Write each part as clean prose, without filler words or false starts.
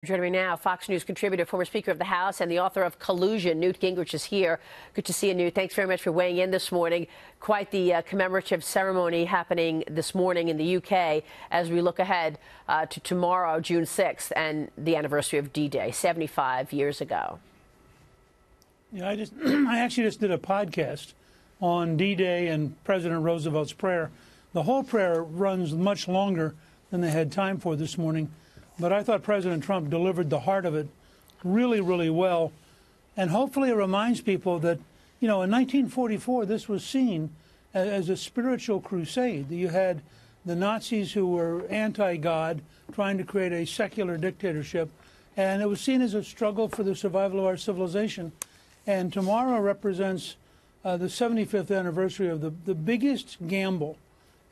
Joining me now, Fox News contributor, former Speaker of the House, and the author of Collusion, Newt Gingrich, is here. Good to see you, Newt. Thanks very much for weighing in this morning. Quite the commemorative ceremony happening this morning in the UK as we look ahead to tomorrow, June 6th, and the anniversary of D-Day, 75 years ago. Yeah, I actually just did a podcast on D-Day and President Roosevelt's prayer. The whole prayer runs much longer than they had time for this morning. But I thought President Trump delivered the heart of it really, really well. And hopefully it reminds people that, you know, in 1944, this was seen as a spiritual crusade. You had the Nazis who were anti-God trying to create a secular dictatorship. And it was seen as a struggle for the survival of our civilization. And tomorrow represents the 75th anniversary of the biggest gamble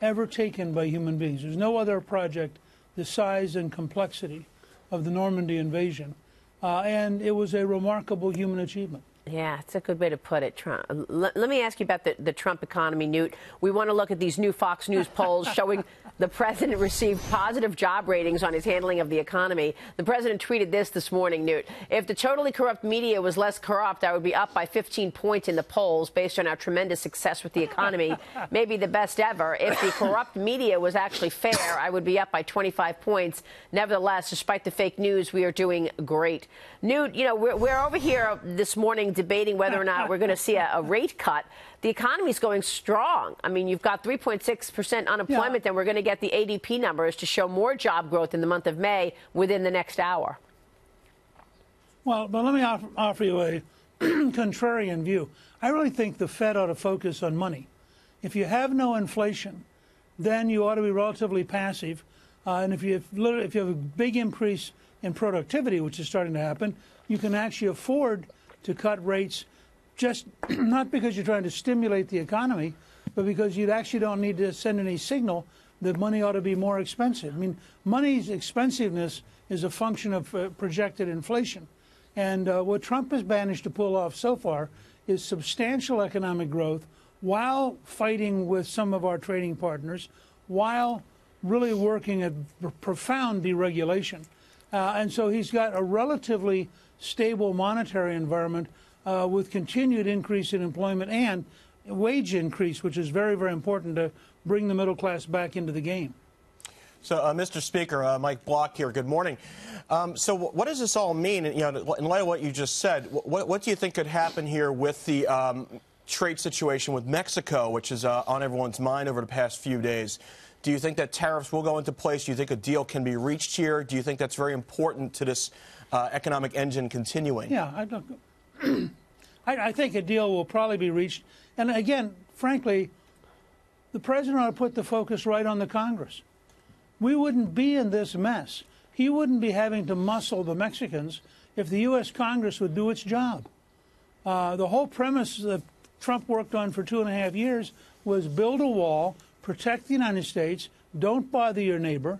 ever taken by human beings. There's no other project the size and complexity of the Normandy invasion. And it was a remarkable human achievement. Yeah, it's a good way to put it, Trump. Let me ask you about the Trump economy, Newt. We want to look at these new Fox News polls showing the president received positive job ratings on his handling of the economy. The president tweeted this morning, Newt. If the totally corrupt media was less corrupt, I would be up by 15 points in the polls based on our tremendous success with the economy, maybe the best ever. If the corrupt media was actually fair, I would be up by 25 points. Nevertheless, despite the fake news, we are doing great. Newt, you know, we're over here this morning debating whether or not we're going to see a rate cut. The economy's going strong. I mean, you've got 3.6% unemployment, and we're going to get the ADP numbers to show more job growth in the month of May within the next hour. Well, but let me offer you a contrarian view. I really think the Fed ought to focus on money. If you have no inflation, then you ought to be relatively passive. And if you have a big increase in productivity, which is starting to happen, you can actually afford to cut rates, just not because you're trying to stimulate the economy, but because you actually don't need to send any signal that money ought to be more expensive. I mean, money's expensiveness is a function of projected inflation. And what Trump has managed to pull off so far is substantial economic growth while fighting with some of our trading partners, while really working at profound deregulation. And so he's got a relatively stable monetary environment with continued increase in employment and wage increase, which is very, very important to bring the middle class back into the game. So, Mr. Speaker, Mike Block here. Good morning. So what does this all mean? You know, in light of what you just said, what do you think could happen here with the trade situation with Mexico, which is on everyone's mind over the past few days? Do you think that tariffs will go into place? Do you think a deal can be reached here? Do you think that's very important to this economic engine continuing? Yeah, I think a deal will probably be reached. And again, frankly, the president ought to put the focus right on the Congress. We wouldn't be in this mess. He wouldn't be having to muscle the Mexicans if the U.S. Congress would do its job. The whole premise that Trump worked on for 2.5 years was build a wall, protect the United States, don't bother your neighbor.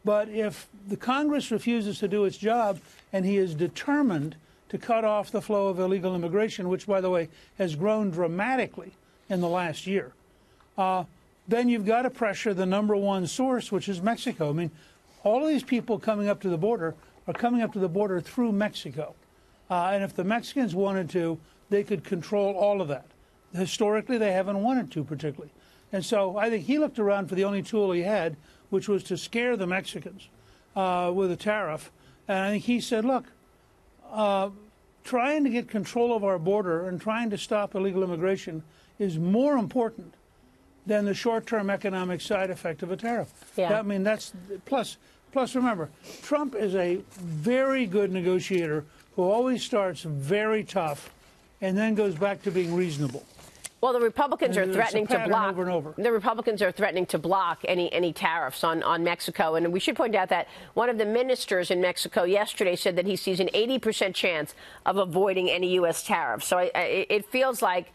But if the Congress refuses to do its job, and he is determined to cut off the flow of illegal immigration, which, by the way, has grown dramatically in the last year, then you've got to pressure the number one source, which is Mexico. I mean, all of these people coming up to the border are coming up to the border through Mexico. And if the Mexicans wanted to, they could control all of that. Historically, they haven't wanted to particularly. And so I think he looked around for the only tool he had, which was to scare the Mexicans with a tariff. And I think he said, look, trying to get control of our border and trying to stop illegal immigration is more important than the short-term economic side effect of a tariff. Yeah. I mean, that's plus remember, Trump is a very good negotiator who always starts very tough and then goes back to being reasonable. Well, the Republicans are threatening to block. Over and over. The Republicans are threatening to block any tariffs on Mexico. And we should point out that one of the ministers in Mexico yesterday said that he sees an 80% chance of avoiding any U.S. tariffs. So it feels like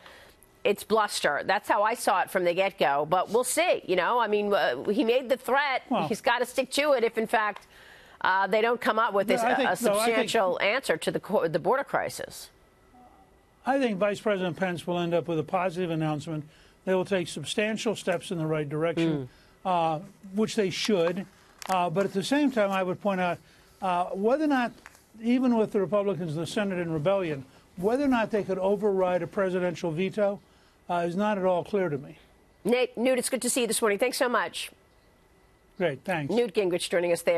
it's bluster. That's how I saw it from the get-go. But we'll see. You know, I mean, he made the threat. Well, he's got to stick to it if, in fact, they don't come up with a substantial answer to the border crisis. I think Vice President Pence will end up with a positive announcement. They will take substantial steps in the right direction, which they should. But at the same time, I would point out Whether or not, even with the Republicans in the Senate in rebellion, whether or not they could override a presidential veto is not at all clear to me. Newt, it's good to see you this morning. Thanks so much. Great, thanks. Newt Gingrich joining us there.